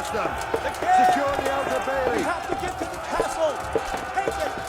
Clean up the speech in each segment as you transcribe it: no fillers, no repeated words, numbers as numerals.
custom. The key! Secure the outer We bailey. have to get to the castle! Take it!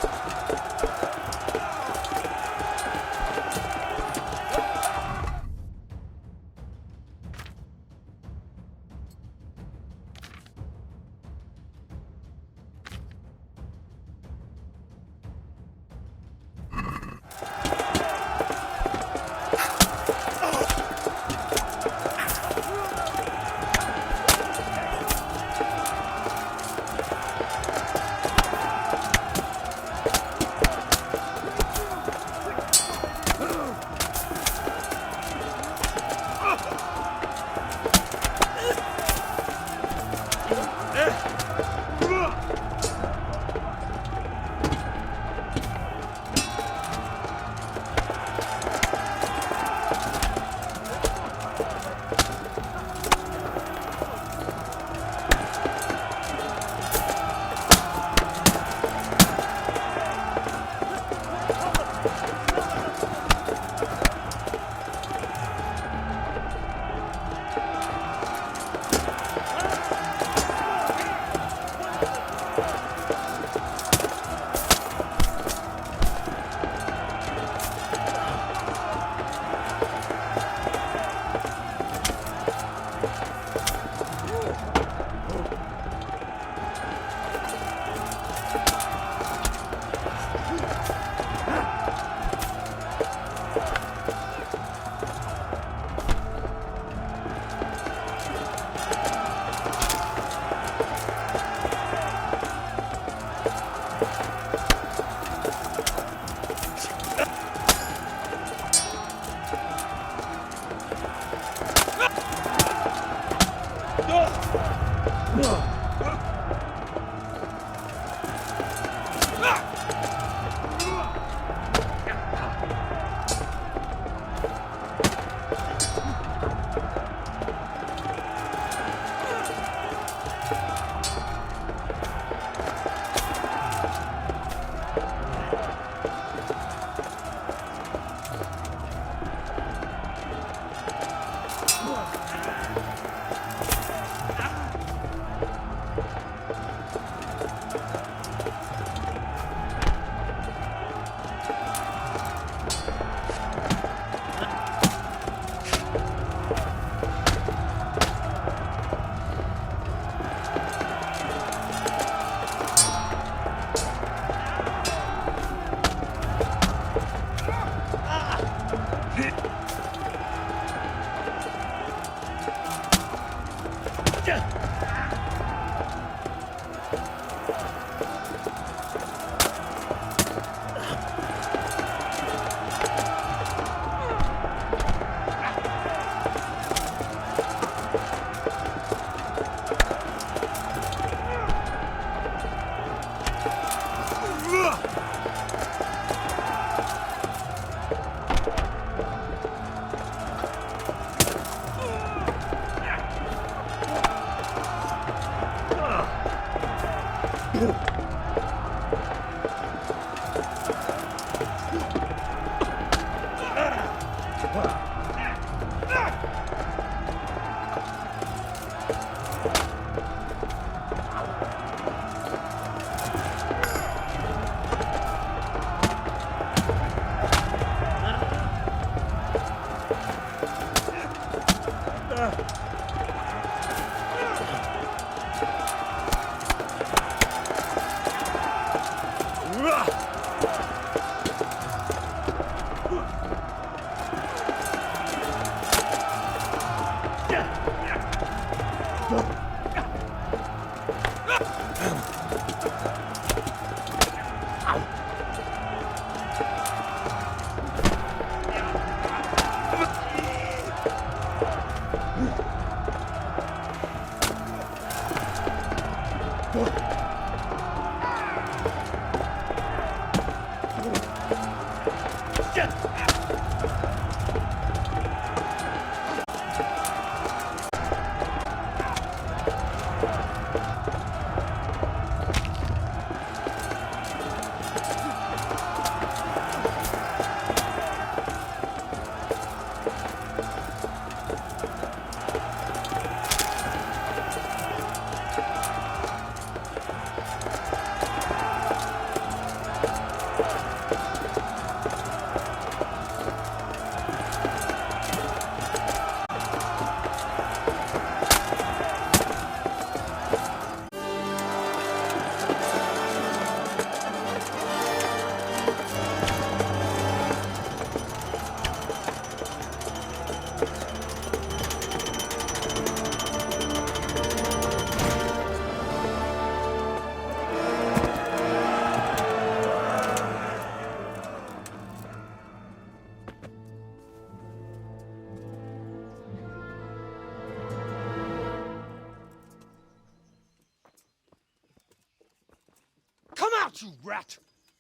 out, you rat!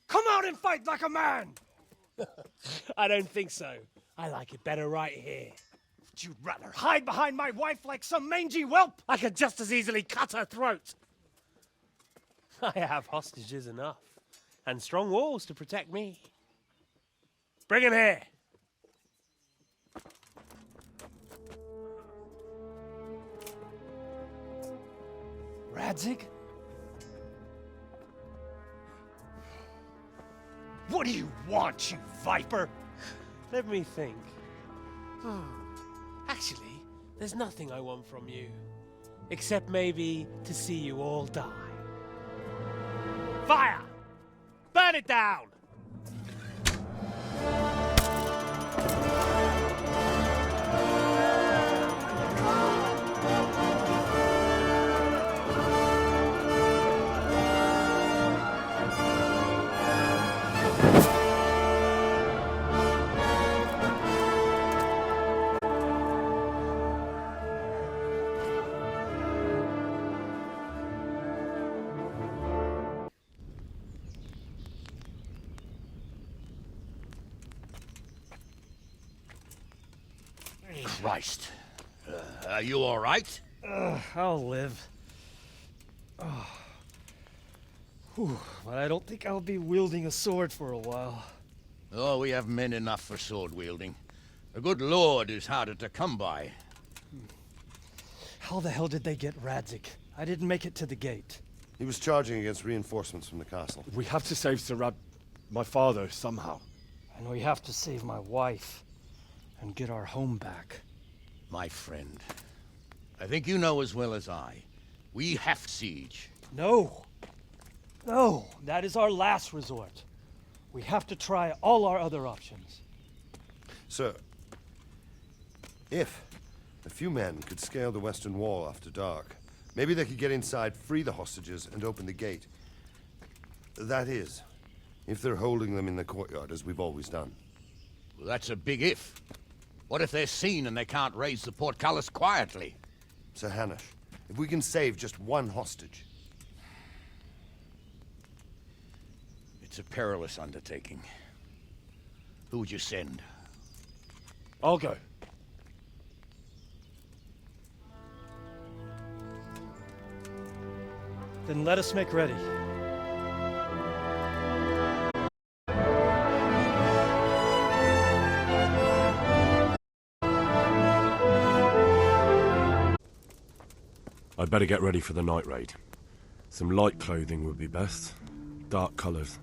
Come out and fight like a man! I don't think so. I like it better right here. Would you rather hide behind my wife like some mangy whelp? I could just as easily cut her throat. I have hostages enough, and strong walls to protect me. Bring him here. Radzig? What do you want, you viper? Let me think. Actually, there's nothing I want from you. Except maybe to see you all die. Fire! Burn it down! Christ. Are you all right? I'll live. But I don't think I'll be wielding a sword for a while. Oh, we have men enough for sword wielding. A good lord is harder to come by. How the hell did they get Radzig? I didn't make it to the gate. He was charging against reinforcements from the castle. We have to save my father, somehow. And we have to save my wife and get our home back. My friend, I think you know as well as I. We have siege. No! No! That is our last resort. We have to try all our other options. Sir, if a few men could scale the western wall after dark, maybe they could get inside, free the hostages, and open the gate. That is, if they're holding them in the courtyard, as we've always done. Well, that's a big if. What if they're seen and they can't raise the portcullis quietly? Sir Hanush, if we can save just one hostage. It's a perilous undertaking. Who would you send? I'll go. Then let us make ready. I'd better get ready for the night raid. Some light clothing would be best. Dark colors.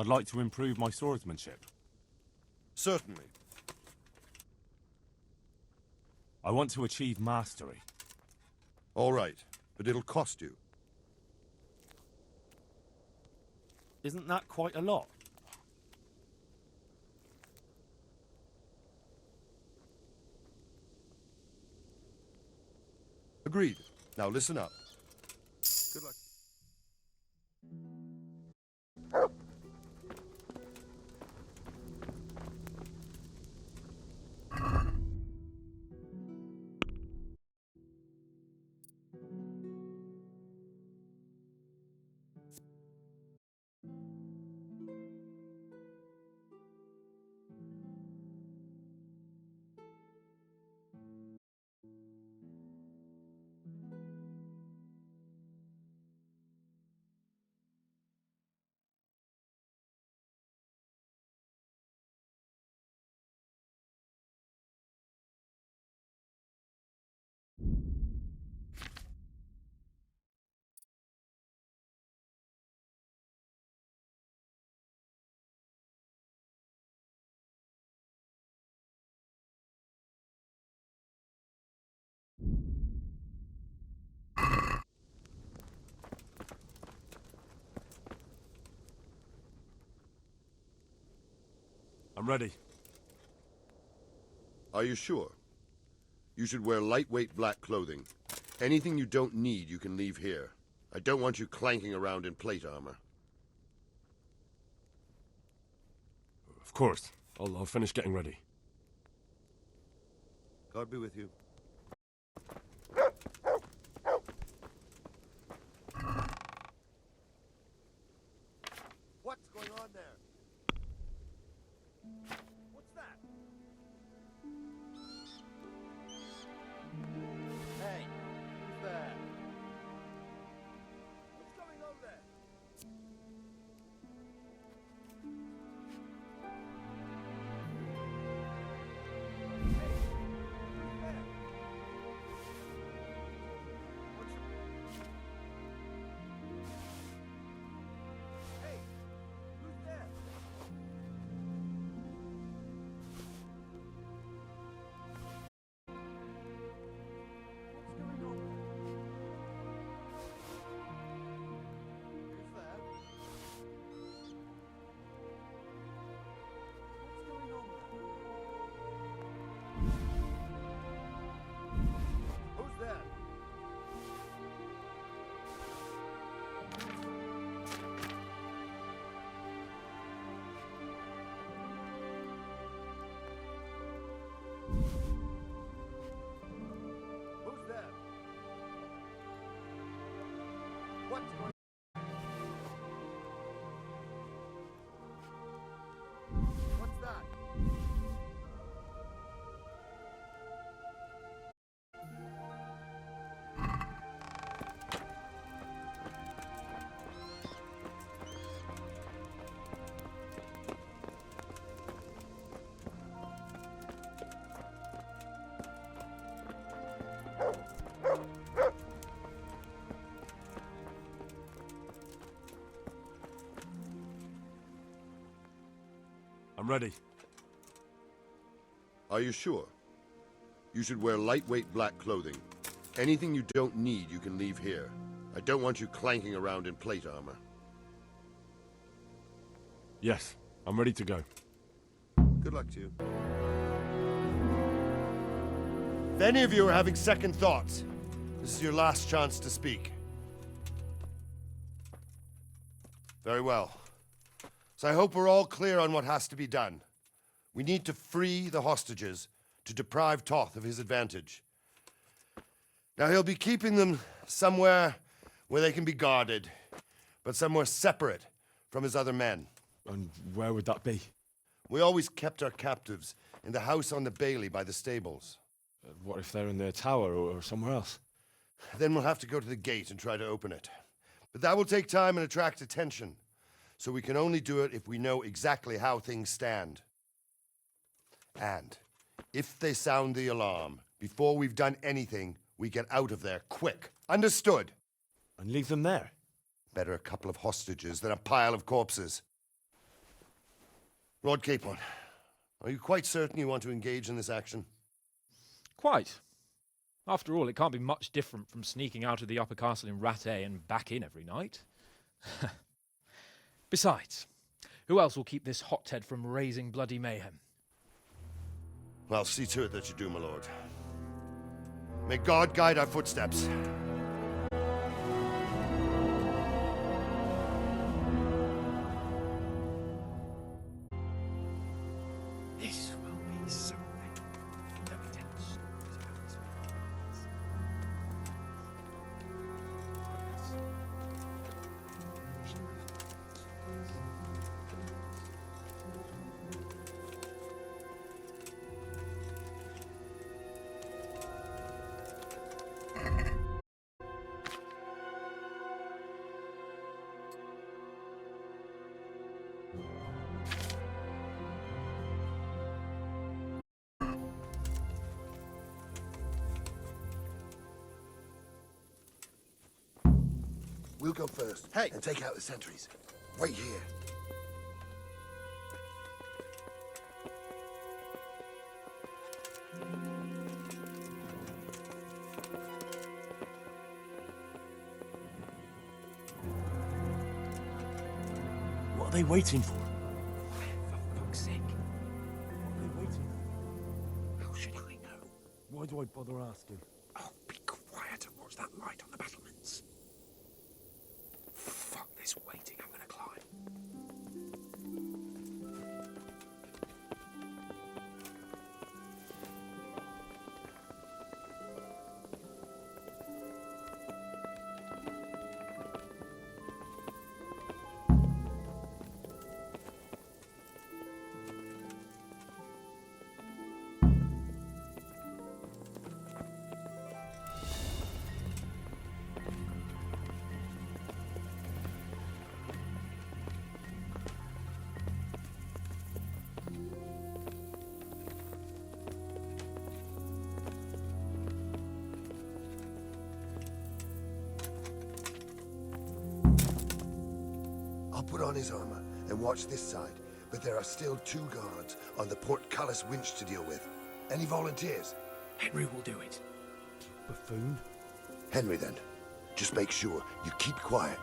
I'd like to improve my swordsmanship. Certainly. I want to achieve mastery. All right, but it'll cost you. Isn't that quite a lot? Agreed. Now listen up. I'm ready. Are you sure? You should wear lightweight black clothing. Anything you don't need, you can leave here. I don't want you clanking around in plate armor. Of course. I'll finish getting ready. God be with you. What's going on there? What's that? Hey, who's there? What's going on there? What's that? I'm ready. Are you sure? You should wear lightweight black clothing. Anything you don't need, you can leave here. I don't want you clanking around in plate armor. Yes, I'm ready to go. Good luck to you. If any of you are having second thoughts, this is your last chance to speak. Very well. So I hope we're all clear on what has to be done. We need to free the hostages to deprive Toth of his advantage. Now he'll be keeping them somewhere where they can be guarded, but somewhere separate from his other men. And where would that be? We always kept our captives in the house on the Bailey by the stables. What if they're in their tower or somewhere else? Then we'll have to go to the gate and try to open it. But that will take time and attract attention. So we can only do it if we know exactly how things stand. And if they sound the alarm, before we've done anything, we get out of there quick. Understood? And leave them there? Better a couple of hostages than a pile of corpses. Lord Capon, are you quite certain you want to engage in this action? Quite. After all, it can't be much different from sneaking out of the upper castle in Rattay and back in every night. Besides, who else will keep this hothead from raising bloody mayhem? I'll see to it that you do, my lord. May God guide our footsteps. This will be so intense. We'll go first. Hey! And take out the sentries. Wait here. What are they waiting for? For fuck's sake. won't bother asking. Oh, be quiet and watch that light on the battlements. Fuck this waiting, I'm gonna climb. I'll put on his armor and watch this side, but there are still 2 guards on the portcullis winch to deal with. Any volunteers? Henry will do it. Buffoon? Henry, then. Just make sure you keep quiet.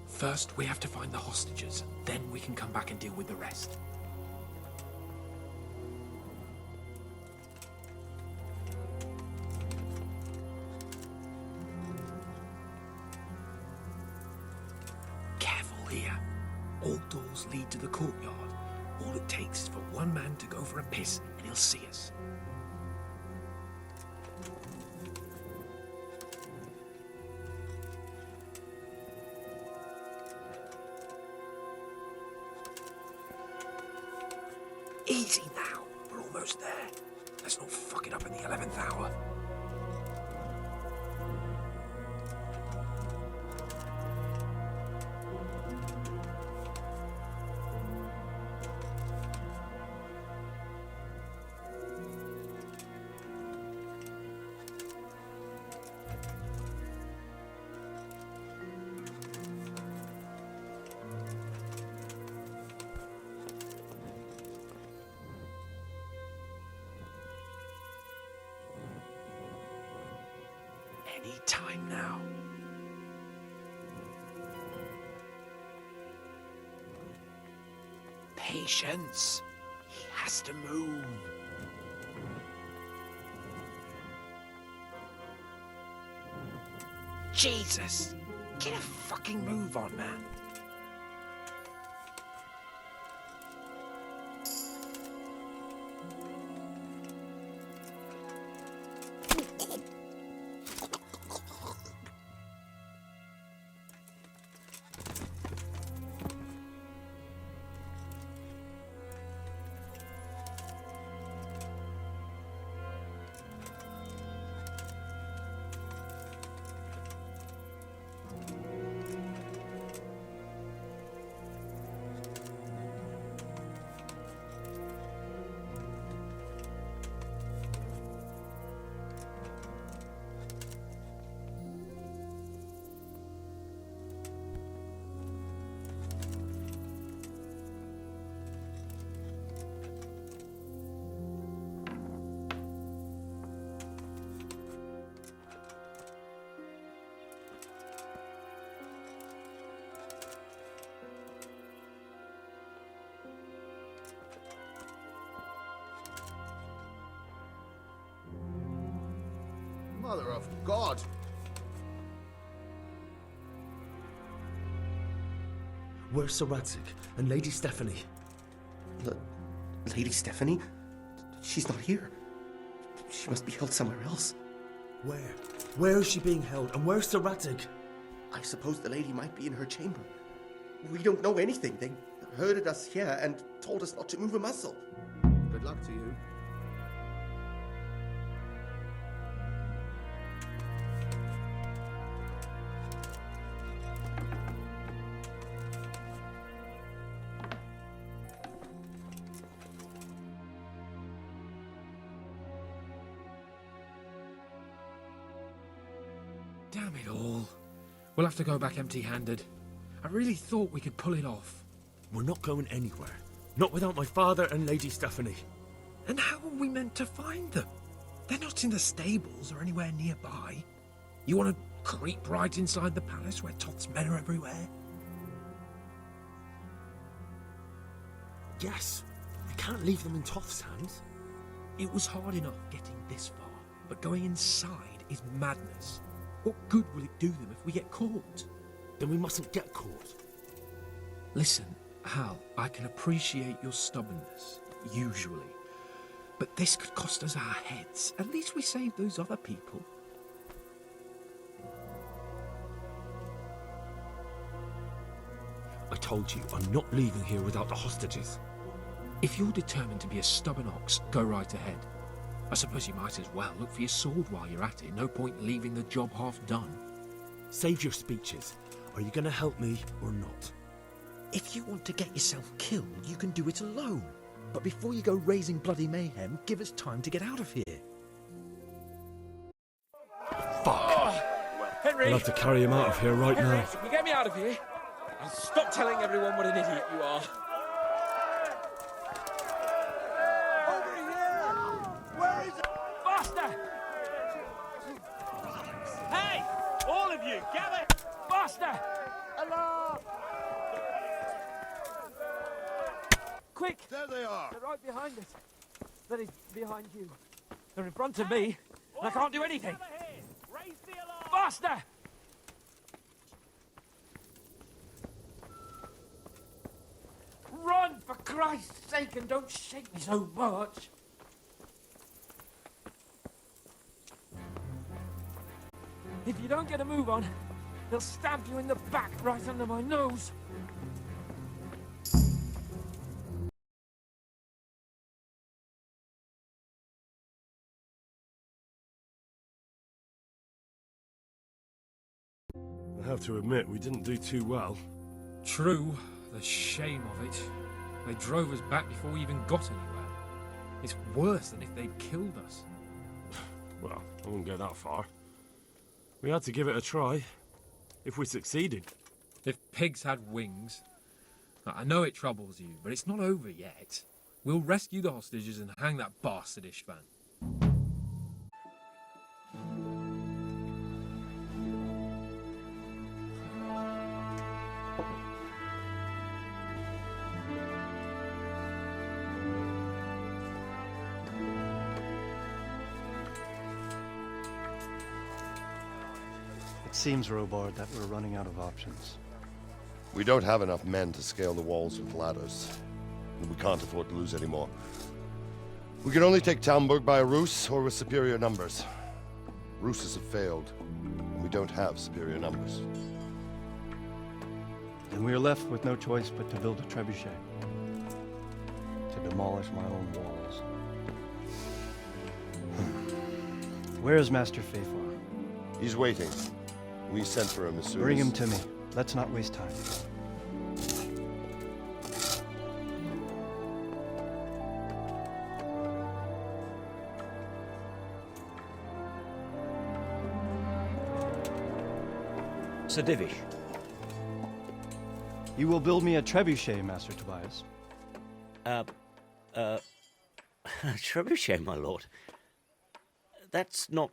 First, we have to find the hostages. Then we can come back and deal with the rest. Careful here. All doors lead to the courtyard. All it takes is for one man to go for a piss and he'll see us. Easy now. We're almost there. Let's not fuck it up in the 11th hour. Any time now. Patience. He has to move. Jesus! Get a fucking move on, man. Mother of God! Where's Sir Radzig and Lady Stephanie? Lady Stephanie? She's not here. She must be held somewhere else. Where? Where is she being held, and where's Sir Radzig? I suppose the lady might be in her chamber. We don't know anything. They herded us here and told us not to move a muscle. Good luck to you. Damn it all. We'll have to go back empty-handed. I really thought we could pull it off. We're not going anywhere. Not without my father and Lady Stephanie. And how are we meant to find them? They're not in the stables or anywhere nearby. You want to creep right inside the palace where Toth's men are everywhere? Yes. I can't leave them in Toth's hands. It was hard enough getting this far, but going inside is madness. What good will it do them if we get caught? Then we mustn't get caught. Listen, Hal, I can appreciate your stubbornness, usually. But this could cost us our heads. At least we saved those other people. I told you, I'm not leaving here without the hostages. If you're determined to be a stubborn ox, go right ahead. I suppose you might as well look for your sword while you're at it. No point leaving the job half done. Save your speeches. Are you going to help me or not? If you want to get yourself killed, you can do it alone. But before you go raising bloody mayhem, give us time to get out of here. Fuck! Henry! I'll have to carry him out of here right Henry, now. if you get me out of here, and stop telling everyone what an idiot you are. Over here! Where is it? Faster! Hey! All of you, gather! Faster! Alarm! Quick! There they are! They're right behind us. That is, behind you. They're in front of me, and I can't do anything. Raise the alarm! Faster! Run, for Christ's sake, and don't shake me so much. If you don't get a move on, they'll stab you in the back right under my nose. I have to admit, we didn't do too well. True, the shame of it. They drove us back before we even got anywhere. It's worse than if they'd killed us. Well, I wouldn't go that far. We had to give it a try. If we succeeded. If pigs had wings... I know it troubles you, but it's not over yet. We'll rescue the hostages and hang that bastard Ishvan. It seems, Robard, that we're running out of options. We don't have enough men to scale the walls with ladders. And we can't afford to lose any more. We can only take Talmberg by a ruse or with superior numbers. Ruses have failed, and we don't have superior numbers. Then we are left with no choice but to build a trebuchet. To demolish my own walls. Where is Master Fafar? He's waiting. We sent for him as soon Bring as... him to me. Let's not waste time. Sir Divish. You will build me a trebuchet, Master Tobias. Trebuchet, my lord. That's not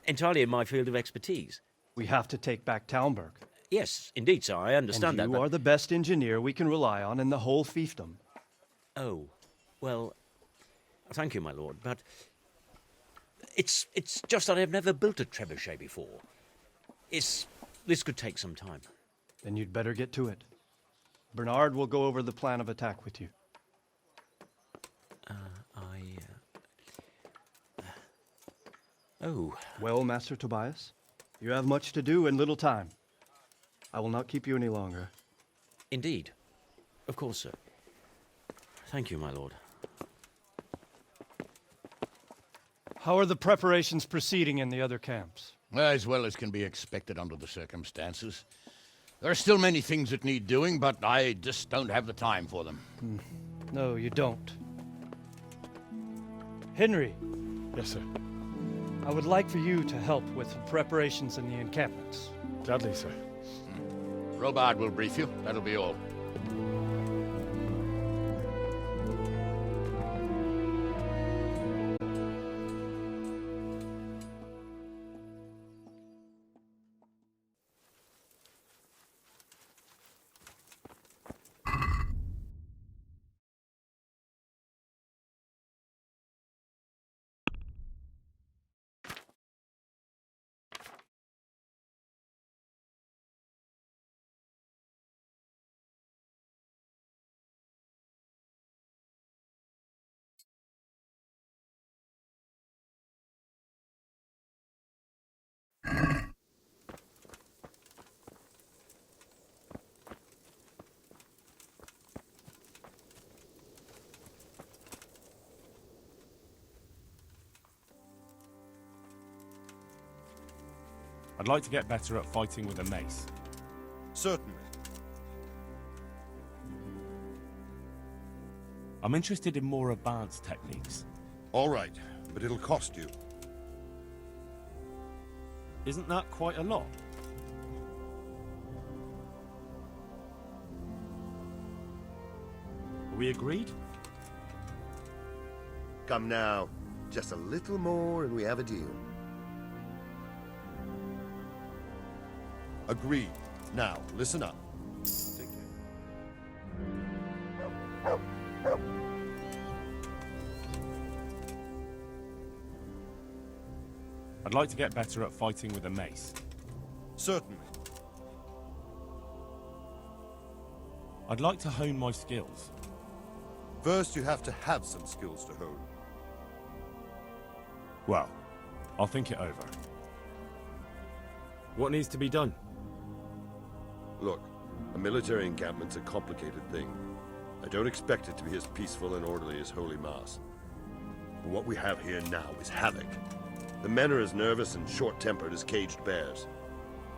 entirely in my field of expertise. We have to take back Talmberg. Yes, indeed, sir. I understand that. And you but... are the best engineer we can rely on in the whole fiefdom. Oh, well, thank you, my lord, but it's just that I've never built a trebuchet before. This could take some time. Then you'd better get to it. Bernard will go over the plan of attack with you. Oh. Well, Master Tobias, you have much to do and little time. I will not keep you any longer. Indeed. Of course, sir. Thank you, my lord. How are the preparations proceeding in the other camps? As well as can be expected under the circumstances. There are still many things that need doing, but I just don't have the time for them. No, you don't. Henry. Yes, sir. I would like for you to help with the preparations in the encampments. Gladly, sir. Robard will brief you. That'll be all. I'd like to get better at fighting with a mace. Certainly. I'm interested in more advanced techniques. All right, but it'll cost you. Isn't that quite a lot? Are we agreed? Come now. Just a little more and we have a deal. Agreed. Now, listen up. Take care. I'd like to get better at fighting with a mace. Certainly. I'd like to hone my skills. First, you have to have some skills to hone. Well, I'll think it over. What needs to be done? Look, a military encampment's a complicated thing. I don't expect it to be as peaceful and orderly as Holy Mass. But what we have here now is havoc. The men are as nervous and short-tempered as caged bears.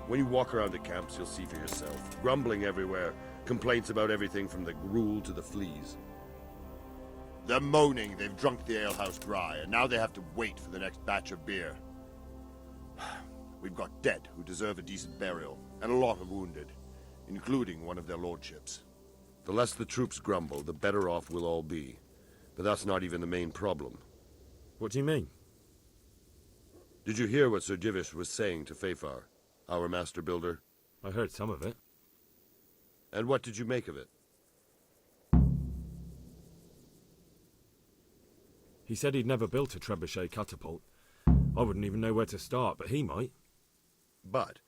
When you walk around the camps, you'll see for yourself. Grumbling everywhere, complaints about everything from the gruel to the fleas. They're moaning they've drunk the alehouse dry, and now they have to wait for the next batch of beer. We've got dead who deserve a decent burial, and a lot of wounded, including one of their lordships. The less the troops grumble, the better off we'll all be. But that's not even the main problem. What do you mean? Did you hear what Sir Divish was saying to Fafar, our master builder? I heard some of it. And what did you make of it? He said he'd never built a trebuchet catapult. I wouldn't even know where to start, but he might. But,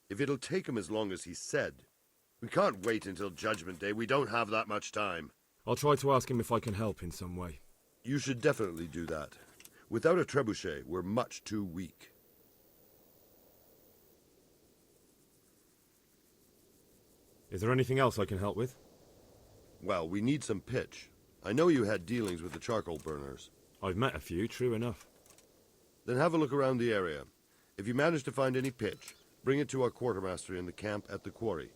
if it'll take him as long as he said, we can't wait until Judgment Day. We don't have that much time. I'll try to ask him if I can help in some way. You should definitely do that. Without a trebuchet, we're much too weak. Is there anything else I can help with? Well, we need some pitch. I know you had dealings with the charcoal burners. I've met a few, true enough. Then have a look around the area. If you manage to find any pitch, bring it to our quartermaster in the camp at the quarry.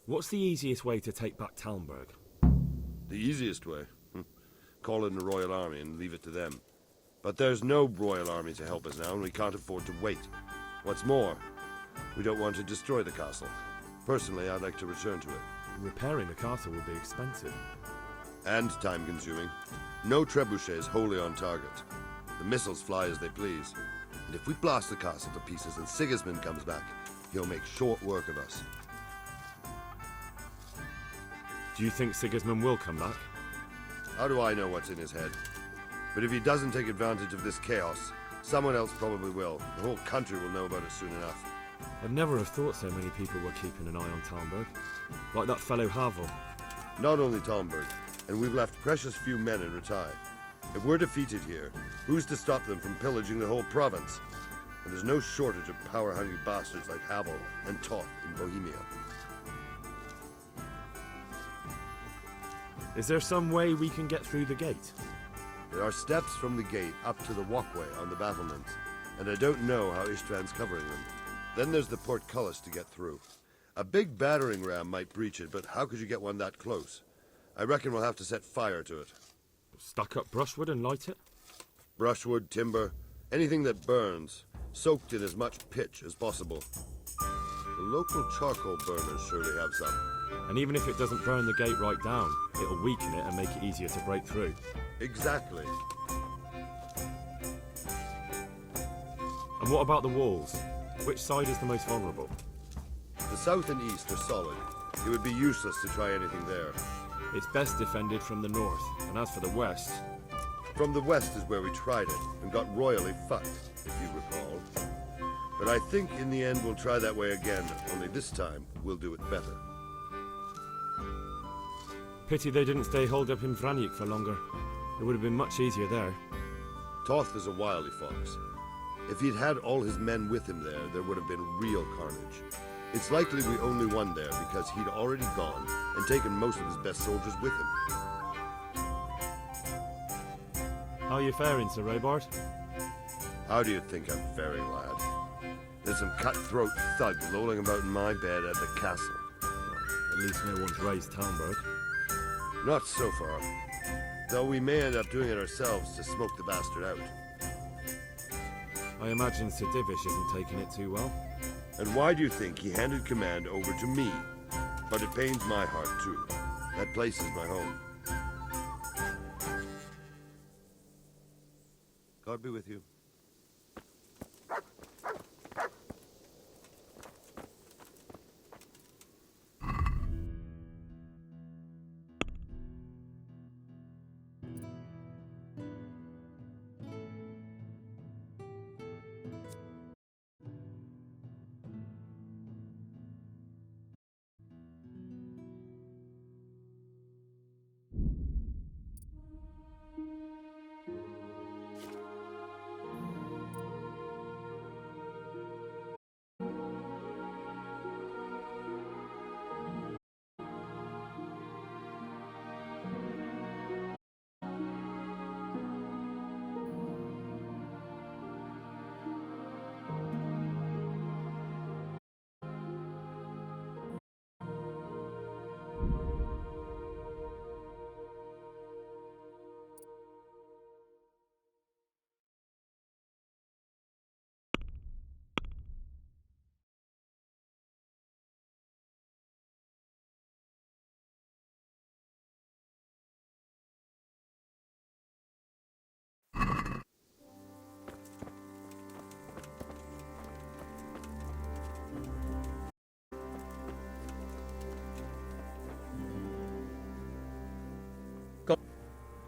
What's the easiest way to take back Talmberg? The easiest way? Call in the Royal Army and leave it to them. But there's no Royal Army to help us now, and we can't afford to wait. What's more, we don't want to destroy the castle. Personally, I'd like to return to it. Repairing the castle would be expensive. And time-consuming. No trebuchet is wholly on target. The missiles fly as they please. And if we blast the castle to pieces and Sigismund comes back, he'll make short work of us. Do you think Sigismund will come back? How do I know what's in his head? But if he doesn't take advantage of this chaos, someone else probably will. The whole country will know about it soon enough. I'd never have thought so many people were keeping an eye on Talmberg. Like that fellow Havel. Not only Talmberg, and we've left precious few men in Ratai. If we're defeated here, who's to stop them from pillaging the whole province? And there's no shortage of power-hungry bastards like Havel and Toth in Bohemia. Is there some way we can get through the gate? There are steps from the gate up to the walkway on the battlements, and I don't know how István's covering them. Then there's the portcullis to get through. A big battering ram might breach it, but how could you get one that close? I reckon we'll have to set fire to it. Stuck up brushwood and light it? Brushwood, timber, anything that burns, soaked in as much pitch as possible. The local charcoal burners surely have some. And even if it doesn't burn the gate right down, it'll weaken it and make it easier to break through. Exactly. And what about the walls? Which side is the most vulnerable? The south and east are solid. It would be useless to try anything there. It's best defended from the north, and as for the west... From the west is where we tried it, and got royally fucked, if you recall. But I think in the end we'll try that way again, only this time we'll do it better. Pity they didn't stay holed up in Vranjek for longer. It would have been much easier there. Toth is a wily fox. If he'd had all his men with him there would have been real carnage. It's likely we only won there because he'd already gone and taken most of his best soldiers with him. How you faring, Sir Robart? How do you think I'm faring, lad? There's some cutthroat thug lolling about in my bed at the castle. At least no one's raised Talmberg. Not so far. Though we may end up doing it ourselves to smoke the bastard out. I imagine Sir Divish isn't taking it too well. And why do you think he handed command over to me? But it pains my heart too. That place is my home. God be with you.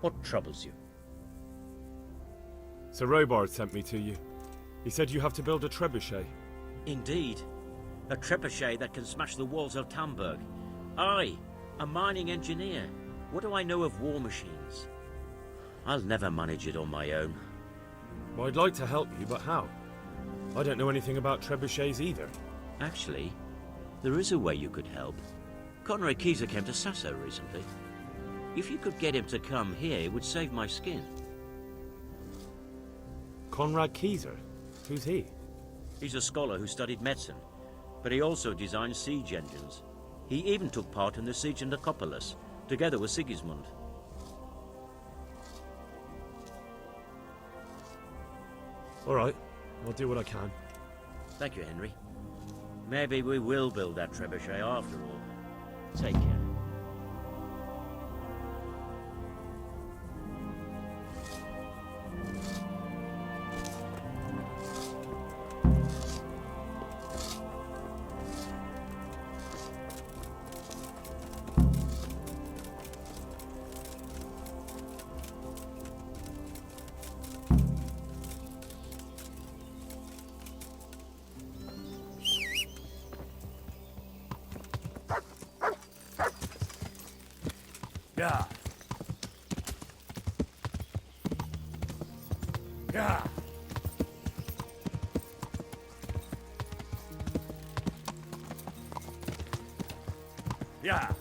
What troubles you? Sir Robart sent me to you. He said you have to build a trebuchet. Indeed. A trebuchet that can smash the walls of Talmberg. I, a mining engineer. What do I know of war machines? I'll never manage it on my own. Well, I'd like to help you, but how? I don't know anything about trebuchets either. Actually, there is a way you could help. Conrad Kieser came to Sasso recently. If you could get him to come here, it would save my skin. Conrad Kieser? Who's he? He's a scholar who studied medicine, but he also designed siege engines. He even took part in the siege of Nicopolis, together with Sigismund. All right, I'll do what I can. Thank you, Henry. Maybe we will build that trebuchet after all. Take care. Yeah. Yeah.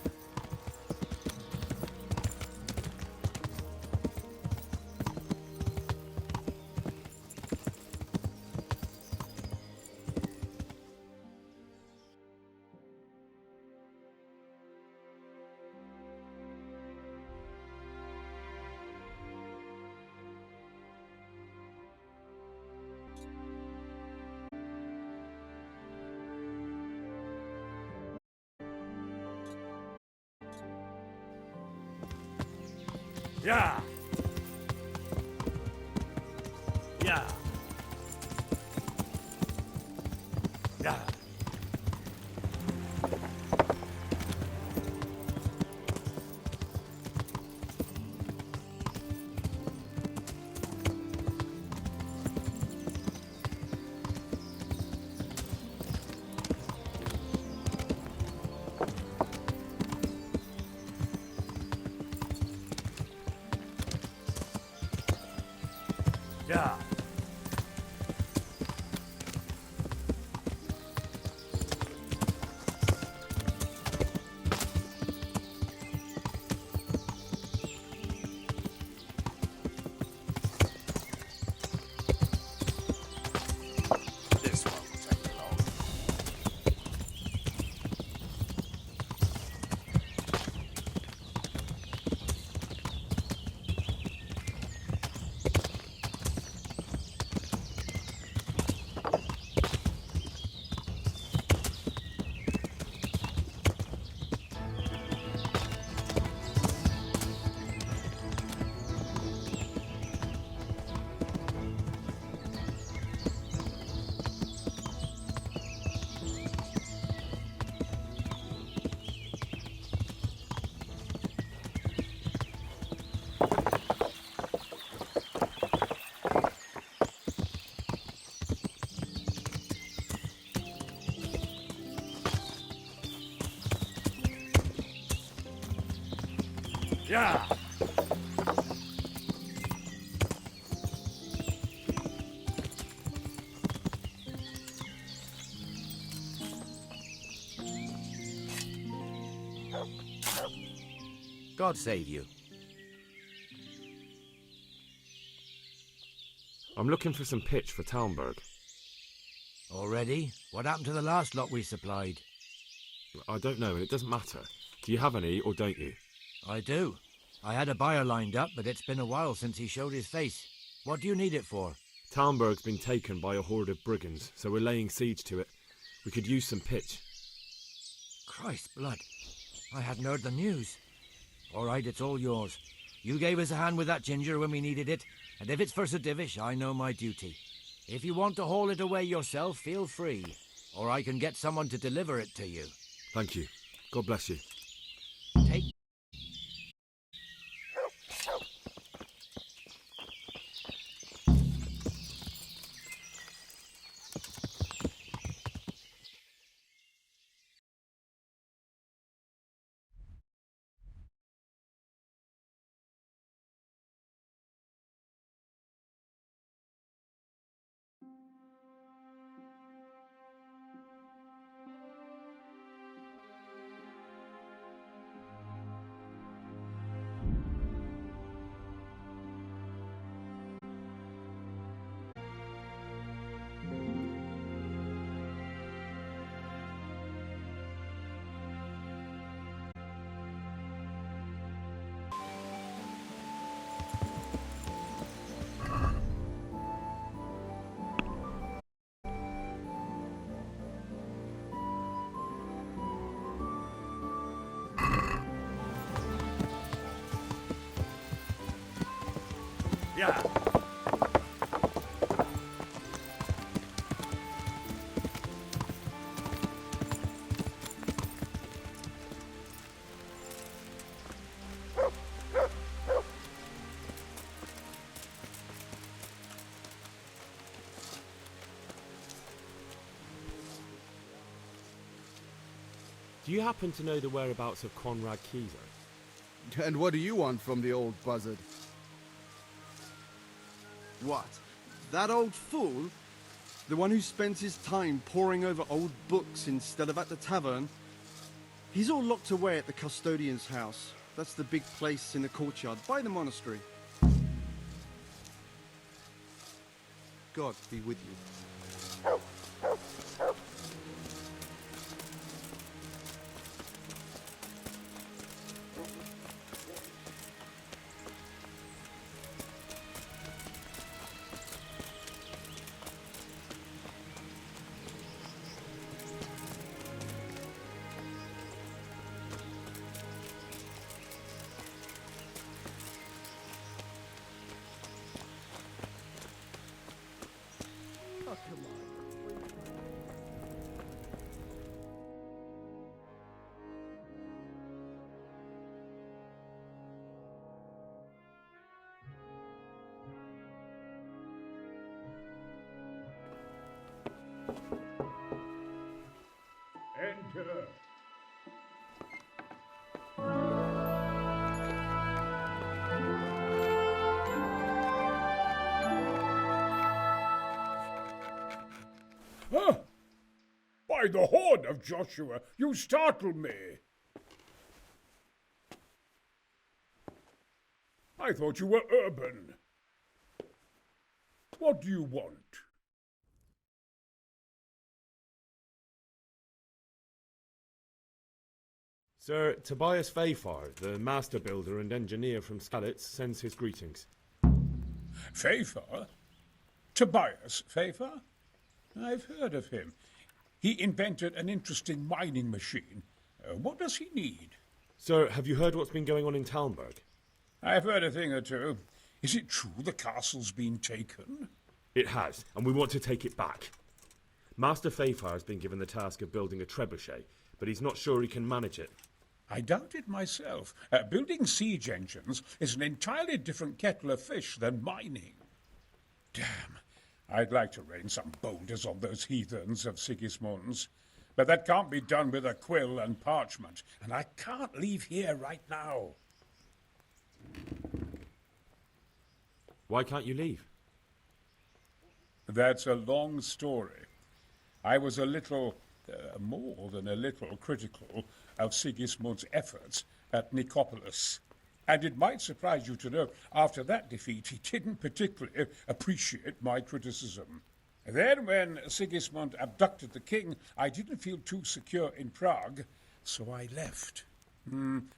Yeah. Yeah. Yeah. Yeah. This won't take long. Yeah. God save you. I'm looking for some pitch for Talmberg. Already? What happened to the last lot we supplied? I don't know, and it doesn't matter. Do you have any, or don't you? I do. I had a buyer lined up, but it's been a while since he showed his face. What do you need it for? Talmberg's been taken by a horde of brigands, so we're laying siege to it. We could use some pitch. Christ's blood. I hadn't heard the news. All right, it's all yours. You gave us a hand with that ginger when we needed it, and if it's for Sir Divish, I know my duty. If you want to haul it away yourself, feel free, or I can get someone to deliver it to you. Thank you. God bless you. Take... Yeah. Do you happen to know the whereabouts of Conrad Keyser? And what do you want from the old buzzard? What? That old fool? The one who spends his time poring over old books instead of at the tavern? He's all locked away at the custodian's house. That's the big place in the courtyard by the monastery. God be with you. Enter. Huh? By the horn of Joshua, you startle me. I thought you were urban. What do you want? Sir Tobias Fayfar, the master builder and engineer from Skalitz, sends his greetings. Fayfar? Tobias Fayfar? I've heard of him. He invented an interesting mining machine. What does he need? Sir, have you heard what's been going on in Talmberg? I've heard a thing or two. Is it true the castle's been taken? It has, and we want to take it back. Master Fayfar has been given the task of building a trebuchet, but he's not sure he can manage it. I doubt it myself. Building siege engines is an entirely different kettle of fish than mining. Damn, I'd like to rain some boulders on those heathens of Sigismund's. But that can't be done with a quill and parchment, and I can't leave here right now. Why can't you leave? That's a long story. I was a little, more than a little, critical of Sigismund's efforts at Nicopolis. And it might surprise you to know, after that defeat, he didn't particularly appreciate my criticism. Then, when Sigismund abducted the king, I didn't feel too secure in Prague, so I left.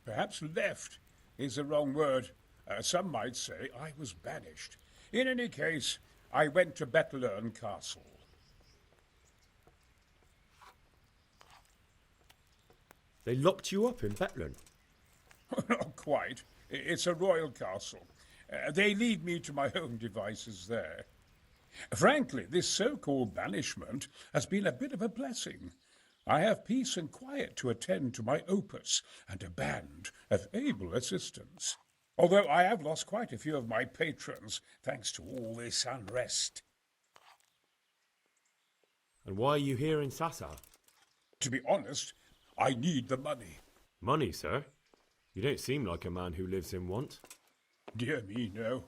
Perhaps left is the wrong word. Some might say I was banished. In any case, I went to Bettelern Castle. They locked you up in Bettelern? Not quite. It's a royal castle. They leave me to my own devices there. Frankly, this so-called banishment has been a bit of a blessing. I have peace and quiet to attend to my opus and a band of able assistants. Although I have lost quite a few of my patrons, thanks to all this unrest. And why are you here in Sassar? To be honest, I need the money. Money, sir? You don't seem like a man who lives in want. Dear me, no.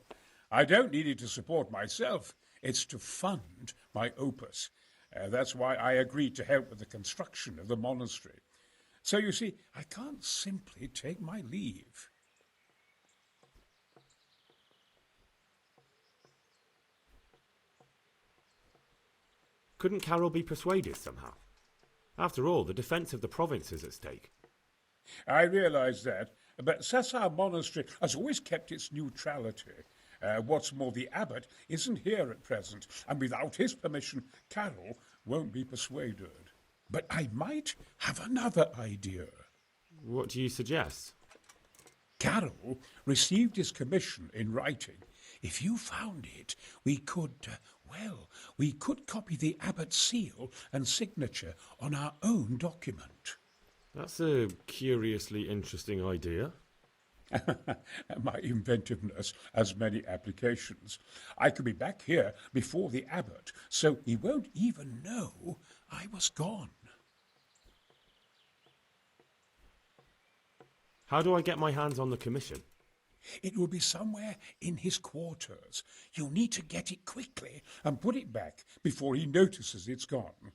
I don't need it to support myself. It's to fund my opus. That's why I agreed to help with the construction of the monastery. So you see, I can't simply take my leave. Couldn't Carol be persuaded somehow? After all, the defence of the province is at stake. I realise that, but Sassar Monastery has always kept its neutrality. What's more, the abbot isn't here at present, and without his permission, Carol won't be persuaded. But I might have another idea. What do you suggest? Carol received his commission in writing. If you found it, we could copy the abbot's seal and signature on our own document. That's a curiously interesting idea. My inventiveness has many applications. I could be back here before the abbot, so he won't even know I was gone. How do I get my hands on the commission? It will be somewhere in his quarters. You'll need to get it quickly and put it back before he notices it's gone.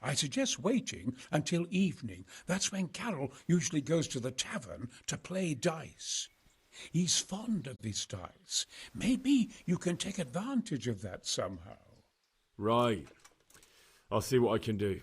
I suggest waiting until evening. That's when Carol usually goes to the tavern to play dice. He's fond of these dice. Maybe you can take advantage of that somehow. Right. I'll see what I can do.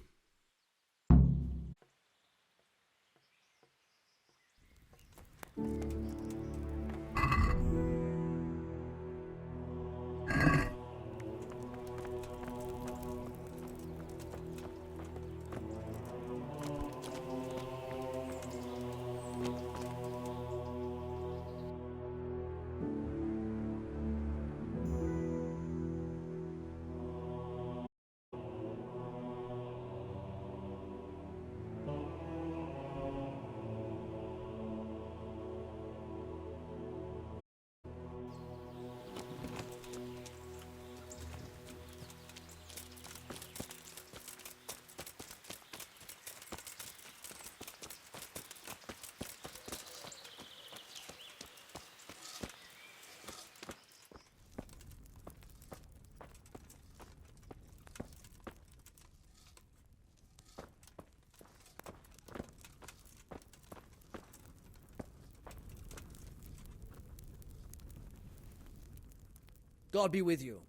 God be with you.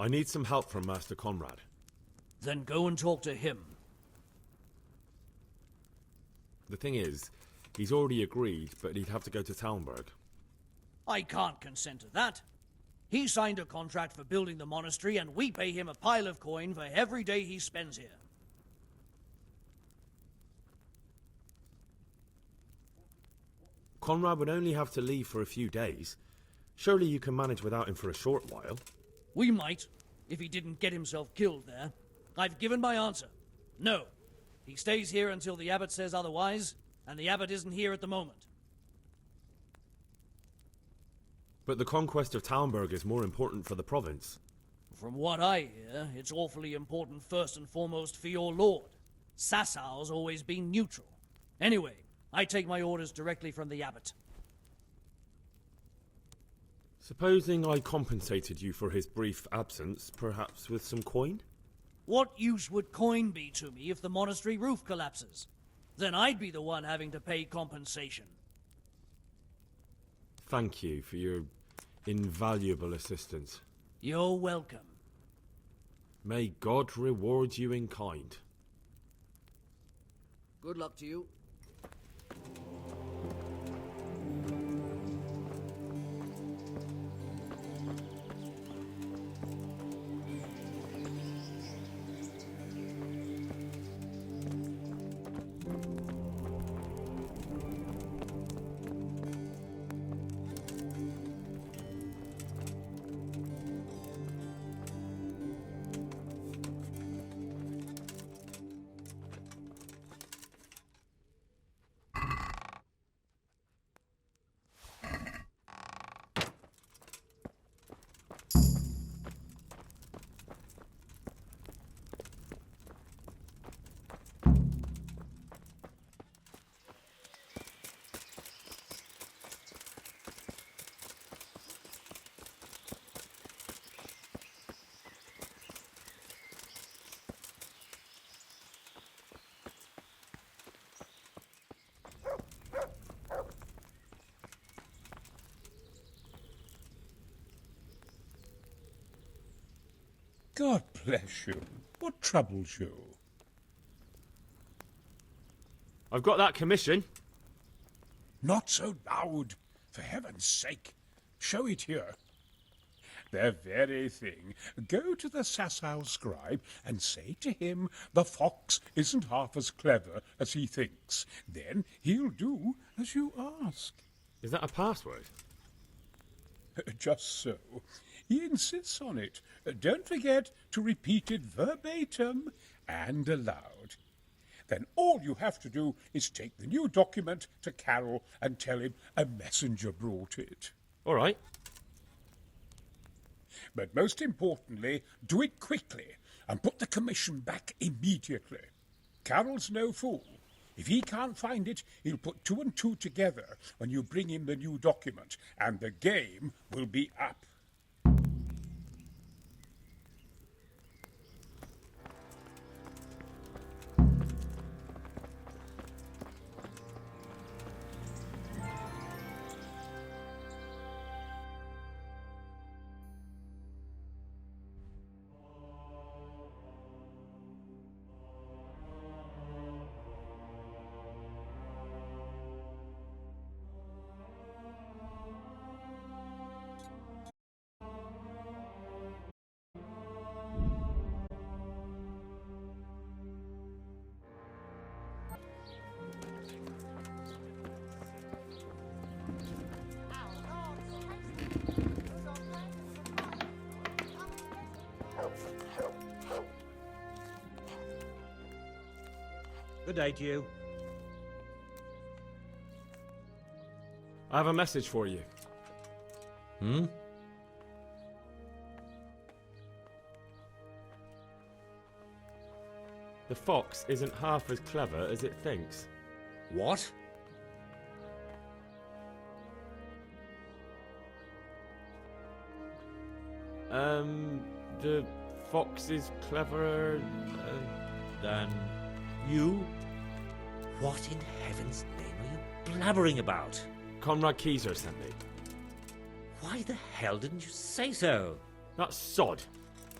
I need some help from Master Conrad. Then go and talk to him. The thing is, he's already agreed, but he'd have to go to Talmberg. I can't consent to that. He signed a contract for building the monastery, and we pay him a pile of coin for every day he spends here. Conrad would only have to leave for a few days. Surely you can manage without him for a short while. We might, if he didn't get himself killed there. I've given my answer. No. He stays here until the abbot says otherwise, and the abbot isn't here at the moment. But the conquest of Talmberg is more important for the province. From what I hear, it's awfully important first and foremost for your lord. Sassau's always been neutral. Anyway, I take my orders directly from the abbot. Supposing I compensated you for his brief absence, perhaps with some coin? What use would coin be to me if the monastery roof collapses? Then I'd be the one having to pay compensation. Thank you for your invaluable assistance. You're welcome. May God reward you in kind. Good luck to you. God bless you. What troubles you? I've got that commission. Not so loud, for heaven's sake. Show it here. The very thing. Go to the Sassau scribe and say to him the fox isn't half as clever as he thinks. Then he'll do as you ask. Is that a password? Just so. He insists on it. Don't forget to repeat it verbatim and aloud. Then all you have to do is take the new document to Carol and tell him a messenger brought it. All right. But most importantly, do it quickly and put the commission back immediately. Carol's no fool. If he can't find it, he'll put two and two together when you bring him the new document, and the game will be up. Good day to you. I have a message for you. Hmm? The fox isn't half as clever as it thinks. What? The fox is cleverer than you? What in heaven's name are you blabbering about? Conrad Keyser sent me. Why the hell didn't you say so? That sod.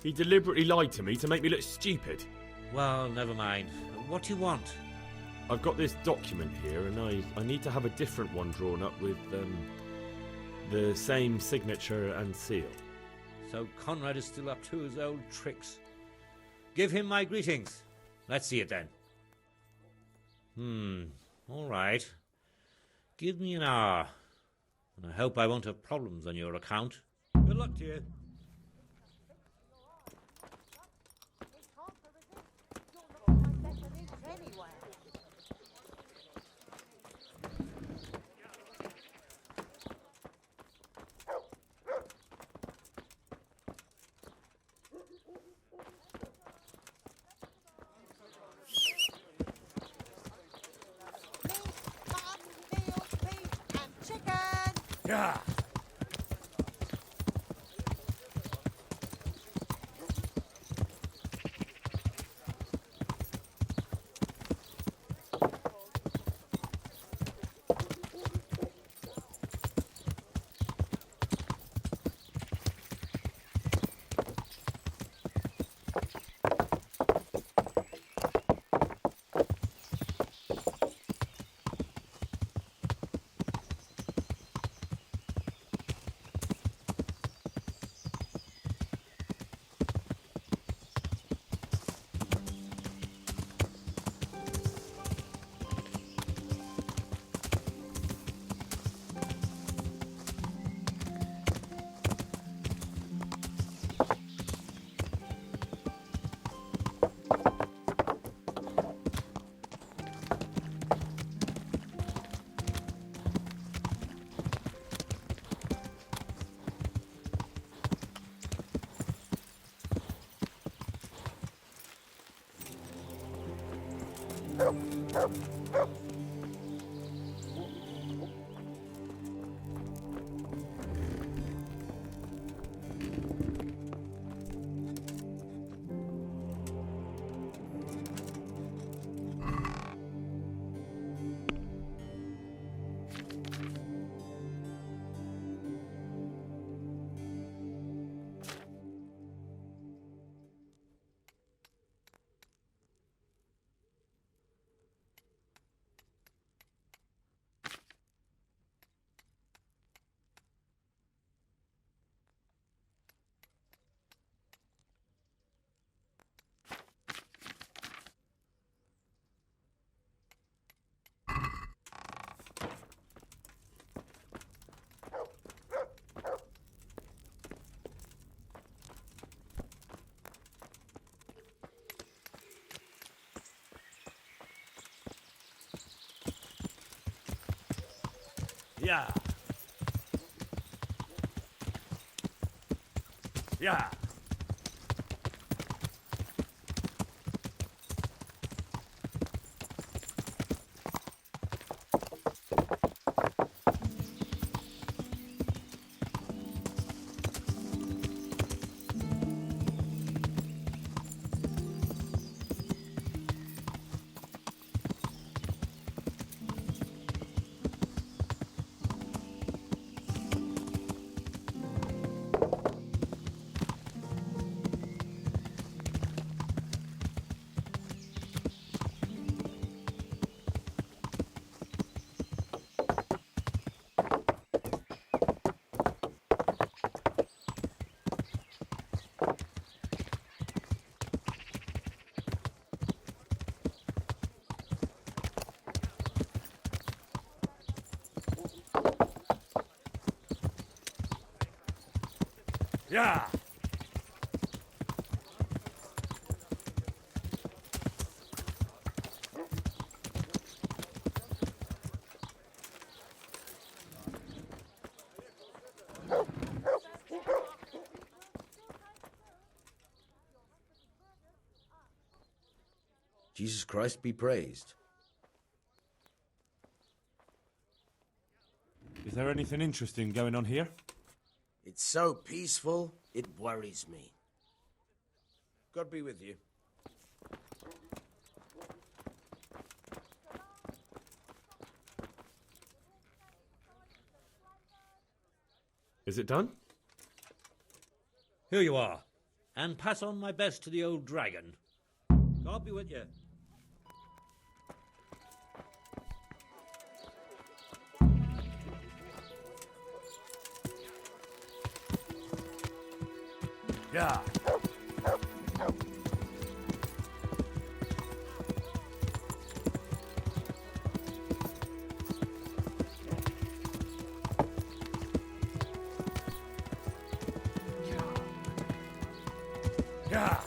He deliberately lied to me to make me look stupid. Well, never mind. What do you want? I've got this document here, and I need to have a different one drawn up with the same signature and seal. So Conrad is still up to his old tricks. Give him my greetings. Let's see it then. All right. Give me an hour. And I hope I won't have problems on your account. Good luck to you. Yeah. Yeah. Yeah. Yeah. Jesus Christ be praised. Is there anything interesting going on here? It's so peaceful, it worries me. God be with you. Is it done? Here you are. And pass on my best to the old dragon. God be with you. Yeah. Yeah.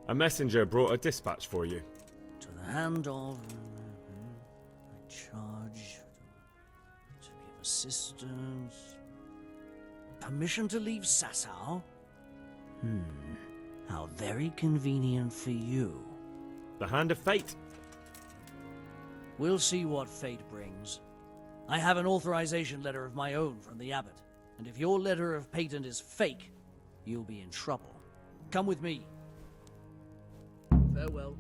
A messenger brought a dispatch for you. To the hand of... I charge to give assistance... Permission to leave Sasau? How very convenient for you. The hand of fate. We'll see what fate brings. I have an authorization letter of my own from the abbot, and if your letter of patent is fake, you'll be in trouble. Come with me. Farewell.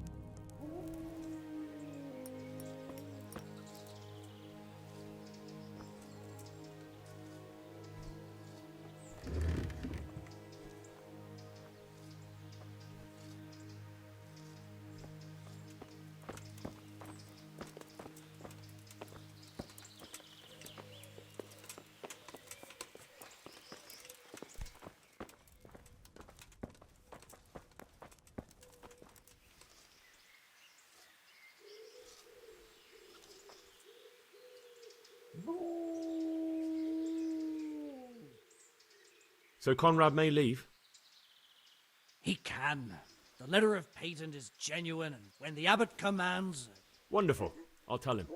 So Conrad may leave? He can. The letter of patent is genuine, and when the abbot commands... Wonderful. I'll tell him.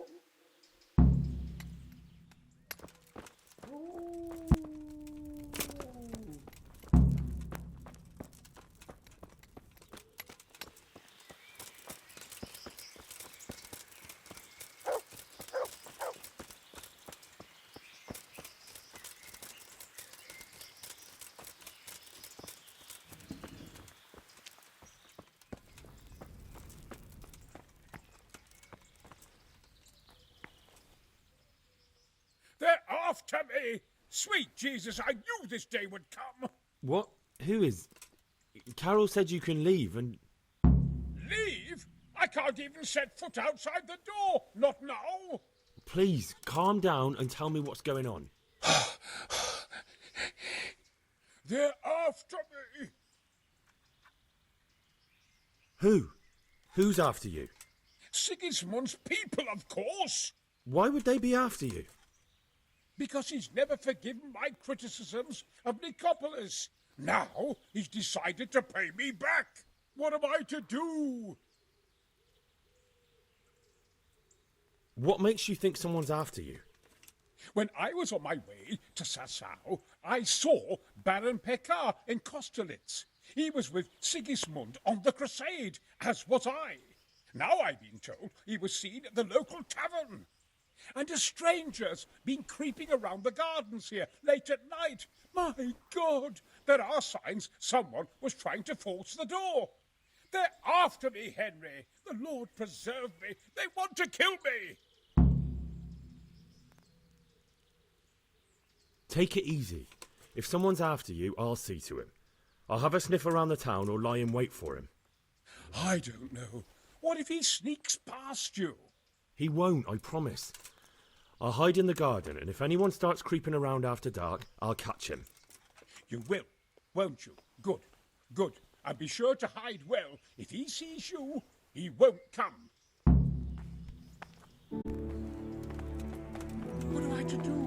They're after me! Sweet Jesus, I knew this day would come! What? Who is... Carol said you can leave and... Leave? I I can't even set foot outside the door. Not now. Please, calm down and tell me what's going on. They're after me. Who? Who's after you? Sigismund's people, of course. Why would they be after you? Because he's never forgiven my criticisms of Nicopolis. Now he's decided to pay me back. What am I to do? What makes you think someone's after you? When I was on my way to Sassau, I saw Baron Pekar in Kostelitz. He was with Sigismund on the crusade, as was I. Now I've been told he was seen at the local tavern. And a stranger's been creeping around the gardens here late at night. My God, there are signs someone was trying to force the door. They're after me, Henry. The Lord preserve me. They want to kill me. Take it easy. If someone's after you, I'll see to him. I'll have a sniff around the town or lie in wait for him. I don't know. What if he sneaks past you? He won't, I promise. I'll hide in the garden, and if anyone starts creeping around after dark, I'll catch him. You will, won't you? Good, good. And be sure to hide well. If he sees you, he won't come. What am I to do?